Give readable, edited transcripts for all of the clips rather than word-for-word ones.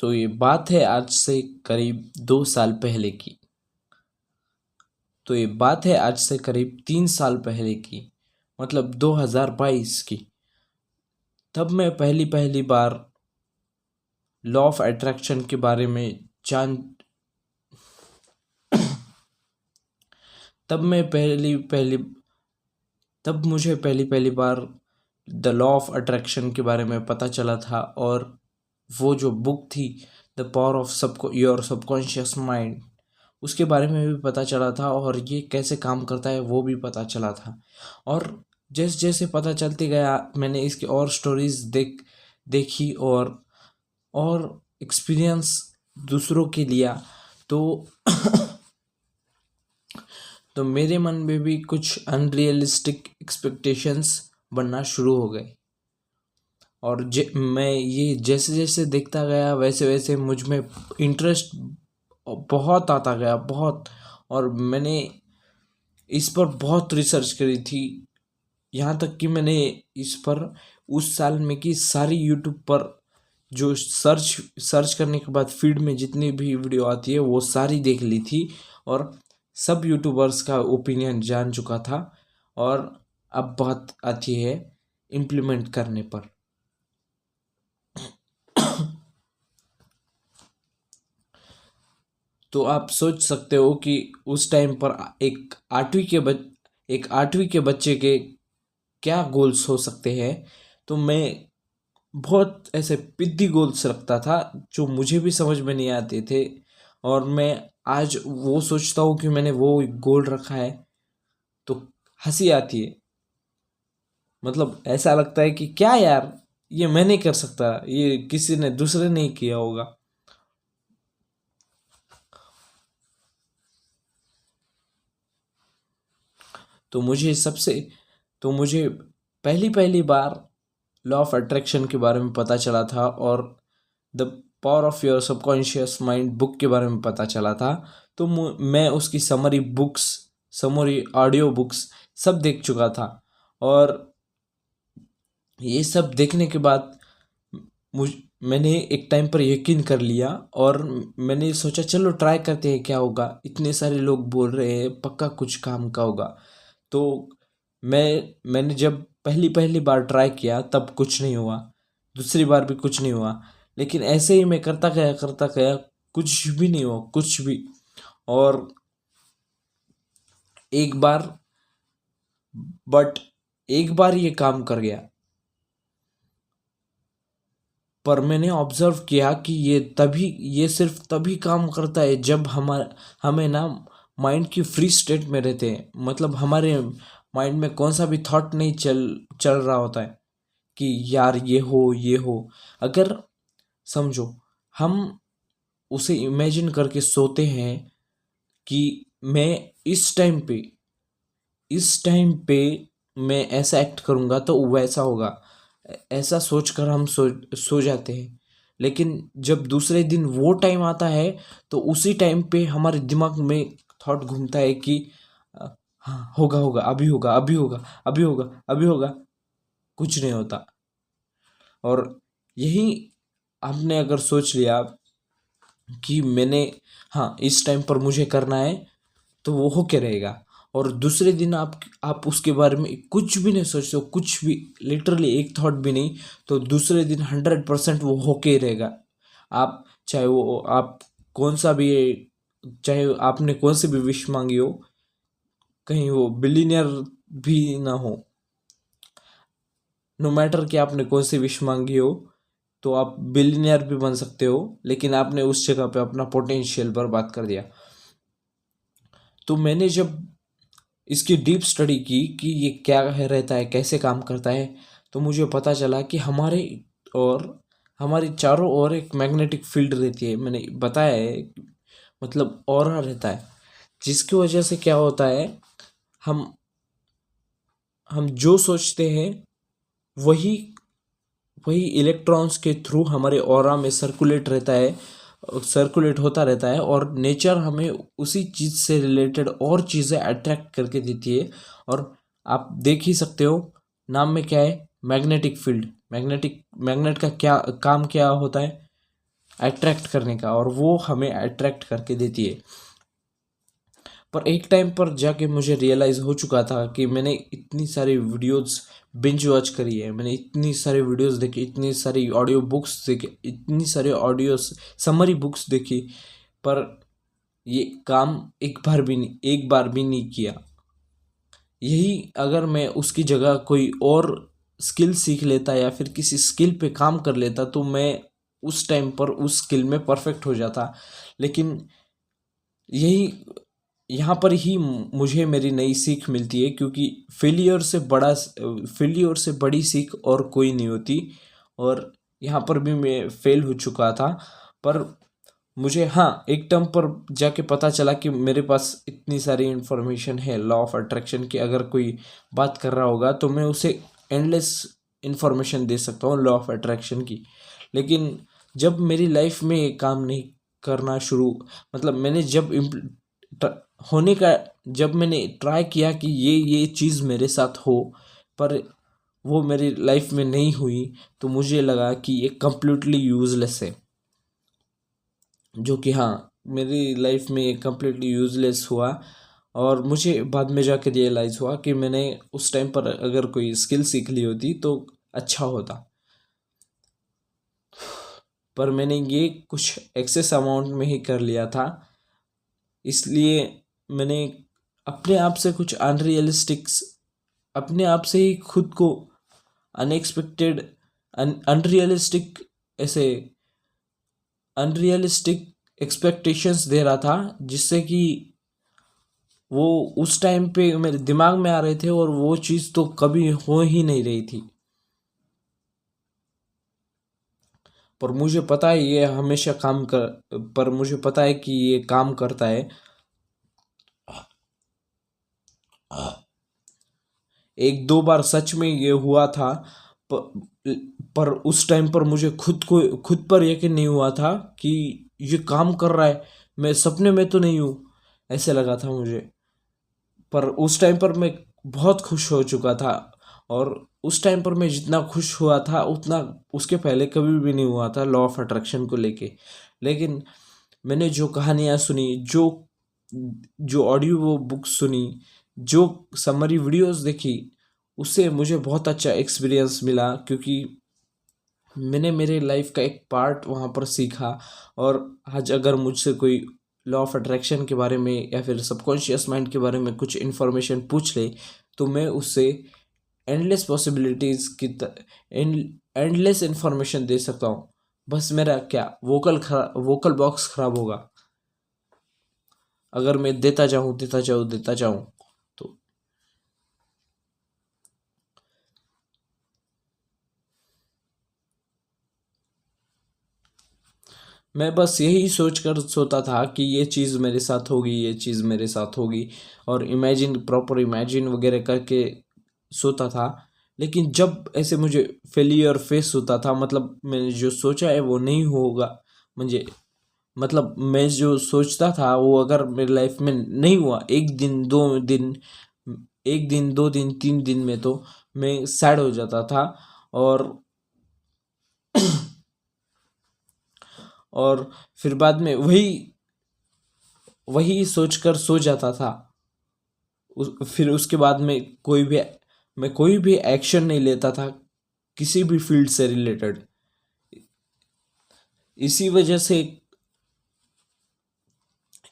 तो ये बात है आज से करीब 2 साल पहले की। तो ये बात है आज से करीब 3 साल पहले की, मतलब 2022 की। तब मैं पहली पहली बार लॉ ऑफ अट्रैक्शन के बारे में जान तब मैं पहली पहली तब मुझे पहली पहली बार द लॉ ऑफ अट्रैक्शन के बारे में पता चला था। और वो जो बुक थी, the power of your subconscious mind, उसके बारे में भी पता चला था और ये कैसे काम करता है वो भी पता चला था। और जैसे जैसे पता चलते गया मैंने इसकी और स्टोरीज देखी और एक्सपीरियंस दूसरों के लिया। तो तो मेरे मन में भी कुछ अनरियलिस्टिक एक्सपेक्टेशंस बनना शुरू हो गए। और मैं ये जैसे जैसे देखता गया वैसे वैसे मुझ में इंटरेस्ट बहुत आता गया, बहुत। और मैंने इस पर बहुत रिसर्च करी थी, यहाँ तक कि मैंने इस पर उस साल में की सारी यूट्यूब पर जो सर्च करने के बाद फीड में जितनी भी वीडियो आती है वो सारी देख ली थी। और सब यूट्यूबर्स का ओपिनियन जान चुका था। और अब बात आती है इम्प्लीमेंट करने पर। तो आप सोच सकते हो कि उस टाइम पर एक आठवीं के बच्चे के क्या गोल्स हो सकते हैं। तो मैं बहुत ऐसे पिद्दी गोल्स रखता था जो मुझे भी समझ में नहीं आते थे। और मैं आज वो सोचता हूँ कि मैंने वो गोल रखा है तो हंसी आती है। मतलब ऐसा लगता है कि क्या यार, ये मैं नहीं कर सकता, ये किसी ने दूसरे नहीं किया होगा। तो मुझे सबसे तो मुझे पहली पहली बार लॉ ऑफ अट्रैक्शन के बारे में पता चला था और the power of your subconscious mind book के बारे में पता चला था। तो मैं उसकी समरी ऑडियो बुक्स सब देख चुका था। और ये सब देखने के बाद मुझ मैंने एक टाइम पर यकीन कर लिया। और मैंने सोचा चलो ट्राई करते हैं क्या होगा, इतने सारे लोग बोल रहे हैं पक्का कुछ काम का होगा। तो मैंने जब पहली पहली बार ट्राई किया तब कुछ नहीं हुआ, दूसरी बार भी कुछ नहीं हुआ। लेकिन ऐसे ही मैं करता गया, कुछ भी नहीं हुआ, कुछ भी। और एक बार बट एक बार ये काम कर गया। पर मैंने ऑब्जर्व किया कि ये सिर्फ तभी काम करता है जब हमें ना माइंड की फ्री स्टेट में रहते हैं। मतलब हमारे माइंड में कौन सा भी थॉट नहीं चल चल रहा होता है कि यार ये हो। अगर समझो, हम उसे इमेजिन करके सोते हैं कि मैं इस टाइम पे इस टाइम पे मैं ऐसा एक्ट करूँगा तो वैसा होगा, ऐसा सोचकर हम सो जाते हैं। लेकिन जब दूसरे दिन वो टाइम आता है तो उसी टाइम पे हमारे दिमाग में थॉट घूमता है कि हाँ होगा होगा, अभी होगा, अभी होगा, अभी होगा, अभी होगा। कुछ नहीं होता। और यही आपने अगर सोच लिया कि मैंने हाँ इस टाइम पर मुझे करना है तो वो होके रहेगा। और दूसरे दिन आप उसके बारे में कुछ भी नहीं सोचते हो, कुछ भी, लिटरली एक थॉट भी नहीं, तो दूसरे दिन 100% वो होके ही रहेगा। आप चाहे वो आप कौन सा भी चाहे आपने कौन सी भी विश मांगी हो, कहीं वो बिलीनियर भी ना हो, नो मैटर कि आपने कौन सी विश मांगी हो, तो आप बिलीनियर भी बन सकते हो। लेकिन आपने उस जगह पे अपना पोटेंशियल बर्बाद कर दिया। तो मैंने जब इसकी डीप स्टडी की कि ये क्या है रहता है, कैसे काम करता है, तो मुझे पता चला कि और हमारे चारों ओर एक मैग्नेटिक फील्ड रहती है। मैंने बताया है, मतलब ऑरा रहता है, जिसकी वजह से क्या होता है, हम हम जो सोचते हैं वही वही इलेक्ट्रॉन्स के थ्रू हमारे ऑरा में सर्कुलेट होता रहता है। और नेचर हमें उसी चीज़ से रिलेटेड और चीज़ें अट्रैक्ट करके देती है। और आप देख ही सकते हो, नाम में क्या है, मैग्नेटिक फील्ड। मैग्नेट का क्या काम क्या होता है, अट्रैक्ट करने का, और वो हमें अट्रैक्ट करके देती है। पर एक टाइम पर जाके मुझे रियलाइज़ हो चुका था कि मैंने इतनी सारी वीडियोस बिंज वॉच करी है, मैंने इतनी सारी वीडियोस देखी, इतनी सारी ऑडियो बुक्स देखी, इतनी सारी ऑडियो समरी बुक्स देखी, पर ये काम एक बार भी नहीं किया। यही अगर मैं उसकी जगह कोई और स्किल सीख लेता या फिर किसी स्किल पे काम कर लेता तो मैं उस टाइम पर उस स्किल में परफेक्ट हो जाता। लेकिन यही यहाँ पर ही मुझे मेरी नई सीख मिलती है, क्योंकि फेलियर से बड़ी सीख और कोई नहीं होती। और यहाँ पर भी मैं फेल हो चुका था, पर मुझे हाँ एक टर्म पर जाके पता चला कि मेरे पास इतनी सारी इन्फॉर्मेशन है लॉ ऑफ अट्रैक्शन की। अगर कोई बात कर रहा होगा तो मैं उसे एंडलेस इन्फॉर्मेशन दे सकता हूँ लॉ ऑफ अट्रैक्शन की। लेकिन जब मेरी लाइफ में ये काम नहीं करना शुरू, मतलब मैंने होने का जब मैंने ट्राई किया कि ये चीज़ मेरे साथ हो, पर वो मेरी लाइफ में नहीं हुई, तो मुझे लगा कि ये कम्प्लीटली यूज़लेस है। जो कि हाँ, मेरी लाइफ में कम्प्लीटली यूज़लेस हुआ। और मुझे बाद में जाके रियलाइज़ हुआ कि मैंने उस टाइम पर अगर कोई स्किल सीख ली होती तो अच्छा होता। पर मैंने ये कुछ एक्सेस अमाउंट में ही कर लिया था, इसलिए मैंने अपने आप से कुछ अनरियलिस्टिक्स अपने आप से ही खुद को अनएक्सपेक्टेड अनरियलिस्टिक ऐसे अनरियलिस्टिक एक्सपेक्टेशंस दे रहा था, जिससे कि वो उस टाइम पे मेरे दिमाग में आ रहे थे और वो चीज़ तो कभी हो ही नहीं रही थी। पर मुझे पता है ये हमेशा काम कर पर मुझे पता है कि ये काम करता है। एक दो बार सच में ये हुआ था, पर उस टाइम पर मुझे खुद पर यकीन नहीं हुआ था कि ये काम कर रहा है, मैं सपने में तो नहीं हूँ, ऐसे लगा था मुझे। पर उस टाइम पर मैं बहुत खुश हो चुका था, और उस टाइम पर मैं जितना खुश हुआ था उतना उसके पहले कभी भी नहीं हुआ था लॉ ऑफ अट्रैक्शन को लेके। लेकिन मैंने जो कहानियाँ सुनी, जो जो ऑडियो बुक सुनी, जो समरी वीडियोस देखी, उससे मुझे बहुत अच्छा एक्सपीरियंस मिला, क्योंकि मैंने मेरे लाइफ का एक पार्ट वहाँ पर सीखा। और आज अगर मुझसे कोई लॉ ऑफ अट्रैक्शन के बारे में या फिर सबकॉन्शियस माइंड के बारे में कुछ इन्फॉर्मेशन पूछ ले, तो मैं उससे एंडलेस पॉसिबिलिटीज़ एंडलेस इन्फॉर्मेशन दे सकता हूँ। बस मेरा क्या वोकल बॉक्स खराब होगा, अगर मैं देता जाऊँ तो। मैं बस यही सोच कर सोता था कि ये चीज़ मेरे साथ होगी, ये चीज़ मेरे साथ होगी, और प्रॉपर इमेजिन वगैरह करके सोता था। लेकिन जब ऐसे मुझे फेलियर फेस होता था, मतलब मैंने जो सोचा है वो नहीं होगा, मुझे मतलब मैं जो सोचता था वो अगर मेरी लाइफ में नहीं हुआ, एक दिन दो दिन तीन दिन में, तो मैं सैड हो जाता था। और और फिर बाद में वही वही सोचकर सो जाता था। फिर उसके बाद में कोई भी एक्शन नहीं लेता था किसी भी फील्ड से रिलेटेड। इसी वजह से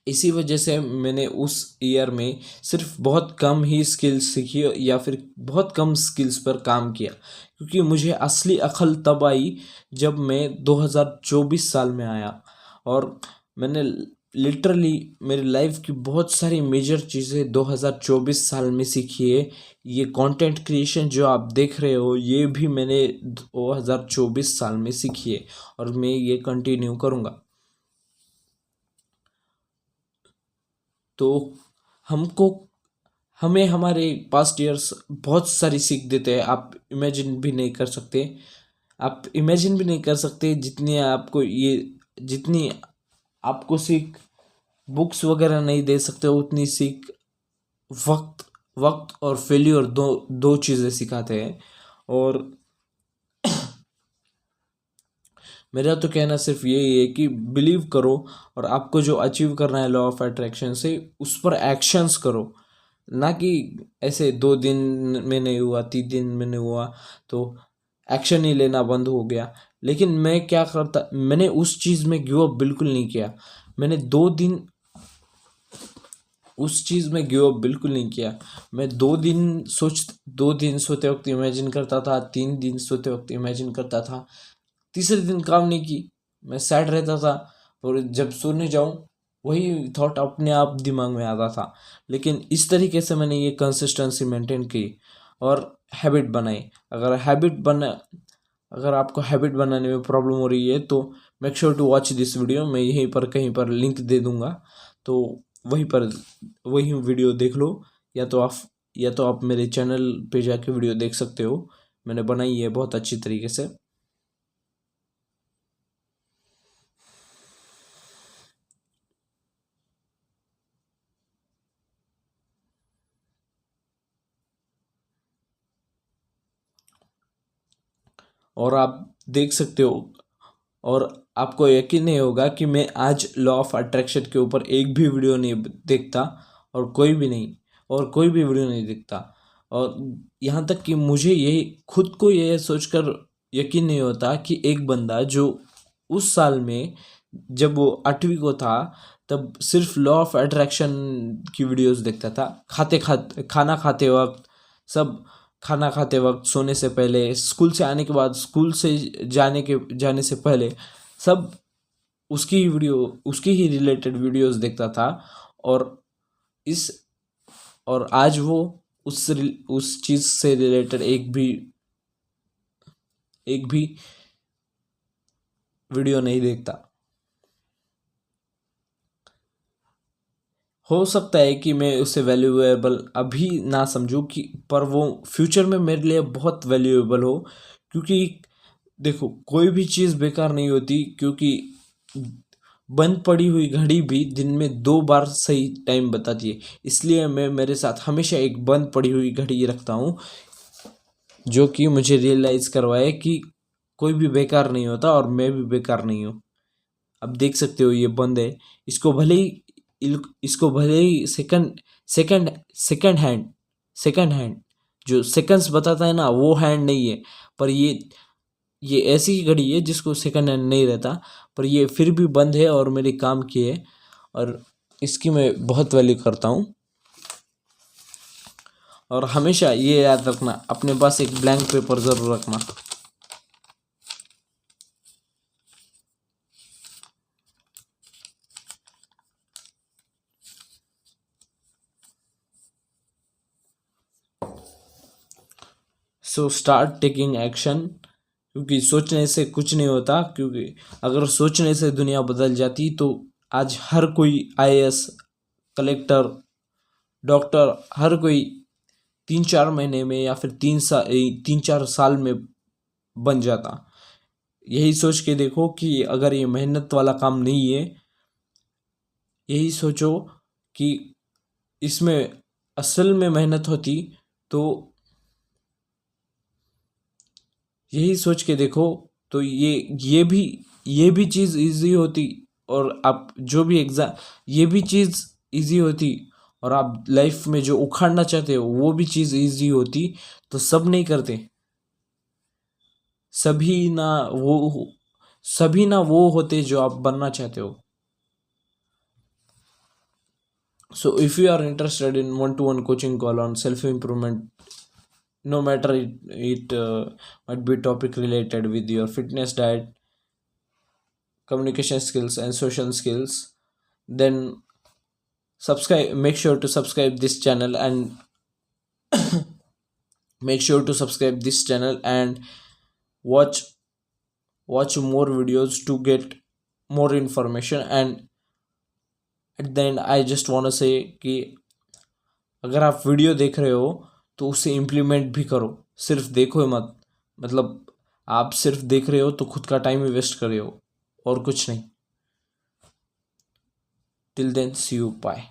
इसी वजह से मैंने उस ईयर में सिर्फ बहुत कम ही स्किल्स सीखी या फिर बहुत कम स्किल्स पर काम किया, क्योंकि मुझे असली अकल तब आई जब मैं 2024 साल में आया। और मैंने लिटरली मेरी लाइफ की बहुत सारी मेजर चीज़ें 2024 साल में सीखी है। ये कंटेंट क्रिएशन जो आप देख रहे हो, ये भी मैंने 2024 साल में सीखी है, और मैं ये कंटिन्यू करूँगा। तो हमको हमें हमारे पास्ट ईयर्स बहुत सारी सीख देते हैं। आप इमेजिन भी नहीं कर सकते जितनी आपको सीख बुक्स वगैरह नहीं दे सकते, उतनी सीख वक्त वक्त और फेल्योर दो दो चीज़ें सिखाते हैं। और मेरा तो कहना सिर्फ यही है कि बिलीव करो, और आपको जो अचीव करना है लॉ ऑफ अट्रैक्शन से, उस पर एक्शंस करो। ना कि ऐसे 2 दिन में नहीं हुआ, 3 दिन में नहीं हुआ तो एक्शन ही लेना बंद हो गया। लेकिन मैं क्या करता, मैंने उस चीज़ में गिव अप बिल्कुल नहीं किया। मैंने 2 दिन उस चीज़ में गिव अप बिल्कुल नहीं किया। मैं 2 दिन सोते वक्त इमेजिन करता था, 3 दिन सोते वक्त इमेजिन करता था, तीसरे दिन काम नहीं की, मैं सैड रहता था। और जब सोने जाऊं वही थॉट अपने आप दिमाग में आता था। लेकिन इस तरीके से मैंने ये कंसिस्टेंसी मेंटेन की और हैबिट बनाई। अगर आपको हैबिट बनाने में प्रॉब्लम हो रही है तो make sure to watch this video. मैं यहीं पर कहीं पर लिंक दे दूंगा, तो वहीं पर वही वीडियो देख लो, या तो आप मेरे चैनल पे जाके वीडियो देख सकते हो। मैंने बनाई है बहुत अच्छी तरीके से। और आप देख सकते हो, और आपको यकीन नहीं होगा कि मैं आज लॉ ऑफ अट्रैक्शन के ऊपर एक भी वीडियो नहीं देखता, और कोई भी वीडियो नहीं देखता। और यहाँ तक कि मुझे ये खुद को ये सोचकर यकीन नहीं होता कि एक बंदा जो उस साल में, जब वो 8वीं को था, तब सिर्फ लॉ ऑफ अट्रैक्शन की वीडियोस देखता था। खाना खाते वक्त, सब खाना खाते वक्त, सोने से पहले, स्कूल से आने के बाद, स्कूल से जाने से पहले, सब उसकी ही रिलेटेड वीडियोस देखता था। और इस और आज वो उस चीज़ से रिलेटेड एक भी वीडियो नहीं देखता। हो सकता है कि मैं उसे वैल्यूएबल अभी ना समझूं, कि पर वो फ्यूचर में मेरे लिए बहुत वैल्यूएबल हो। क्योंकि देखो, कोई भी चीज़ बेकार नहीं होती, क्योंकि बंद पड़ी हुई घड़ी भी दिन में 2 बार सही टाइम बताती है। इसलिए मैं मेरे साथ हमेशा एक बंद पड़ी हुई घड़ी रखता हूँ, जो कि मुझे रियलाइज़ करवाए कि कोई भी बेकार नहीं होता और मैं भी बेकार नहीं हूँ। अब देख सकते हो ये बंद है। इसको भले ही सेकंड सेकंड हैंड जो सेकंड्स बताता है ना, वो हैंड नहीं है। पर ये ऐसी ही घड़ी है जिसको सेकंड हैंड नहीं रहता, पर ये फिर भी बंद है और मेरे काम की है, और इसकी मैं बहुत वैल्यू करता हूँ। और हमेशा ये याद रखना, अपने पास एक ब्लैंक पेपर ज़रूर रखना। सो स्टार्ट टेकिंग एक्शन, क्योंकि सोचने से कुछ नहीं होता। क्योंकि अगर सोचने से दुनिया बदल जाती तो आज हर कोई आईएएस, कलेक्टर, डॉक्टर, हर कोई 3-4 महीने में या फिर 3-4 साल में बन जाता। यही सोच के देखो कि अगर ये मेहनत वाला काम नहीं है, यही सोचो कि इसमें असल में मेहनत होती, तो यही सोच के देखो तो ये भी चीज़ इजी होती। और आप जो भी एग्ज़ाम ये भी चीज़ इजी होती, और आप लाइफ में जो उखाड़ना चाहते हो वो भी चीज़ इजी होती। तो सब नहीं करते, सभी ना वो सभी ना वो होते जो आप बनना चाहते हो। So if you are interested in one-to-one coaching call on self-improvement, no matter it might be topic related with your fitness, diet, communication skills and social skills, then make sure to subscribe this channel, and watch more videos to get more information. And at the end I just want to say कि अगर आप video देख रहे हो तो उसे implement भी करो, सिर्फ देखो मत। मतलब आप सिर्फ देख रहे हो तो खुद का टाइम ही वेस्ट कर रहे हो, और कुछ नहीं। Till then see you, bye.